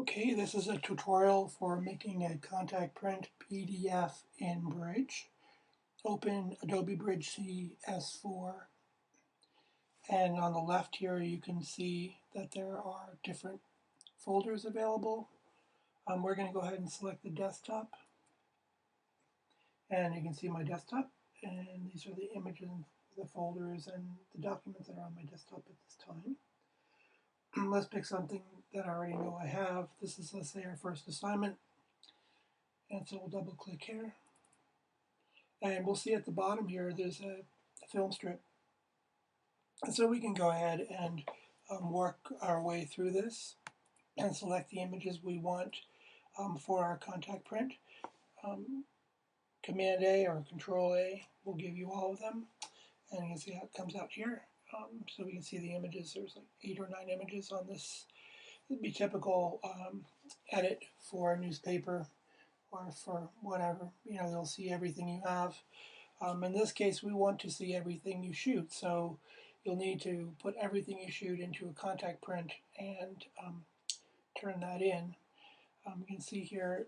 Okay, this is a tutorial for making a contact print PDF in Bridge. Open Adobe Bridge CS4, and on the left here you can see that there are different folders available. We're going to go ahead and select the desktop, and you can see my desktop, and these are the images, the folders, and the documents that are on my desktop at this time. Let's pick something that I already know I have. This is, let's say, our first assignment. And so we'll double click here. And we'll see at the bottom here, there's a film strip. And so we can go ahead and work our way through this and select the images we want for our contact print. Command A or Control A will give you all of them. And you can see how it comes out here. So we can see the images. There's like 8 or 9 images on this. It'd be typical edit for a newspaper or for whatever. You know, they'll see everything you have. In this case, we want to see everything you shoot. So you'll need to put everything you shoot into a contact print and turn that in. You can see here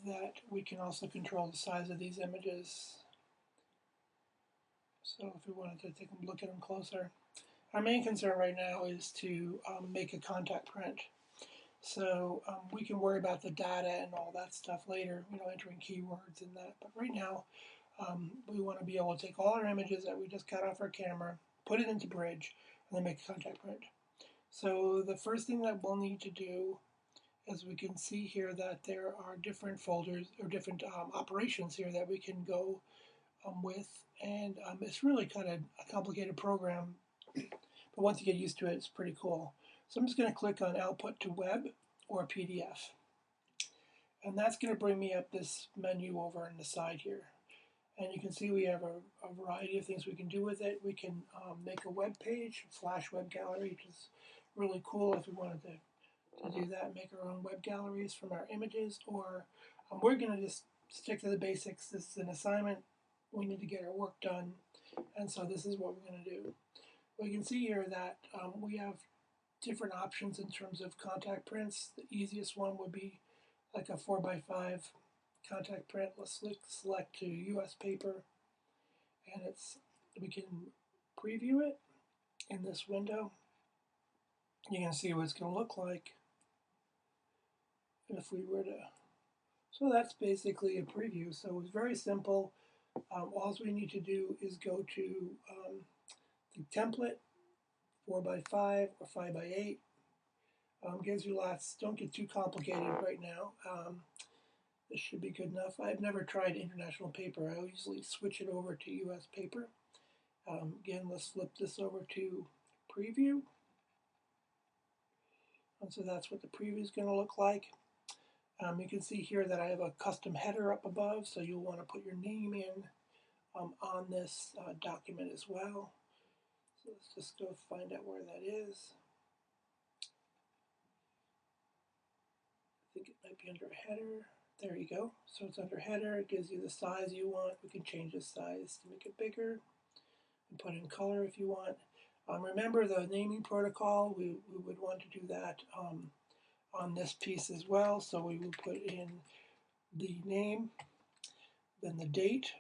that we can also control the size of these images. So if we wanted to take a look at them closer. Our main concern right now is to make a contact print. So we can worry about the data and all that stuff later, you know, entering keywords and that. But right now, we want to be able to take all our images that we just got off our camera, put it into Bridge, and then make a contact print. So the first thing that we'll need to do is we can see here that there are different folders or different operations here that we can go with. And it's really kind of a complicated program, but once you get used to it, it's pretty cool. So I'm just going to click on Output to Web or PDF. And that's going to bring me up this menu over on the side here. And you can see we have a variety of things we can do with it. We can make a web page, Flash web gallery, which is really cool if we wanted to do that, make our own web galleries from our images. Or we're going to just stick to the basics. This is an assignment. We need to get our work done. And so this is what we're going to do. We can see here that we have different options in terms of contact prints. The easiest one would be like a 4x5 contact print. Let's select to US paper, and we can preview it in this window. You can see what it's going to look like if we were to. So that's basically a preview. So it's very simple. All we need to do is go to the template, 4x5 or 5x8. Gives you lots. Don't get too complicated right now. This should be good enough. I've never tried international paper. I usually switch it over to US paper. Again, let's flip this over to preview. And so that's what the preview is going to look like. You can see here that I have a custom header up above, so you'll want to put your name in on this document as well. So let's just go find out where that is. I think it might be under header. There you go. So it's under header. It gives you the size you want. We can change the size to make it bigger and put in color if you want. Remember the naming protocol. We would want to do that on this piece as well. So we would put in the name, then the date,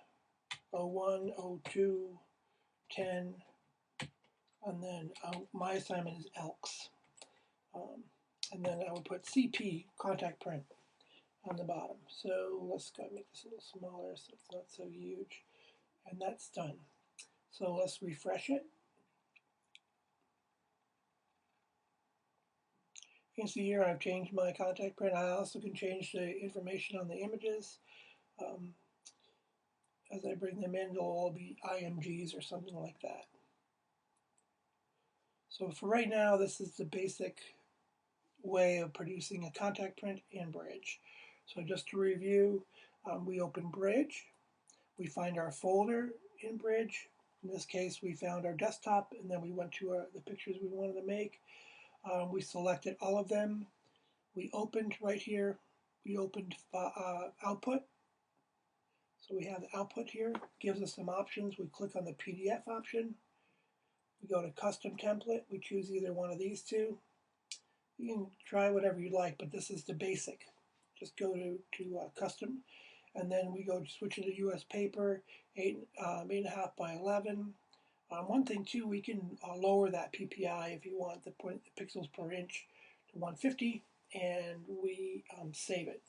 01, 02, 10, and then my assignment is Elks. And then I would put CP, contact print, on the bottom. So let's go make this a little smaller so it's not so huge. And that's done. So let's refresh it. You can see here I've changed my contact print. I also can change the information on the images. As I bring them in, they'll all be IMGs or something like that. So for right now, this is the basic way of producing a contact print in Bridge. So just to review, we open Bridge, we find our folder in Bridge. In this case, we found our desktop, and then we went to the pictures we wanted to make. We selected all of them. We opened right here. We opened output. So we have the output here. It gives us some options. We click on the PDF option. We go to custom template. We choose either one of these two. You can try whatever you like, but this is the basic. Just go to custom, and then we go to switch it to US paper, 8.5 by 11. One thing too, we can lower that PPI if you want the pixels per inch to 150, and we save it.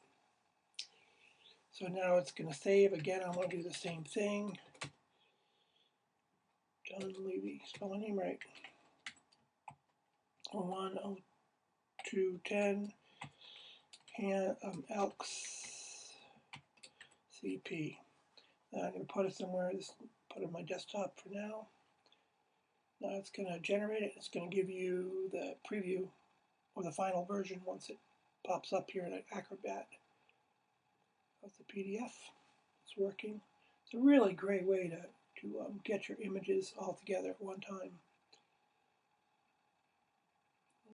So now it's going to save. Again, I want to do the same thing. John Levy, spell my name right. 10210 Elks CP. Now I'm going to put it somewhere. Just put it on my desktop for now. Now it's going to generate it. It's going to give you the preview or the final version once it pops up here in Acrobat. That's the PDF. It's working. It's a really great way to get your images all together at one time.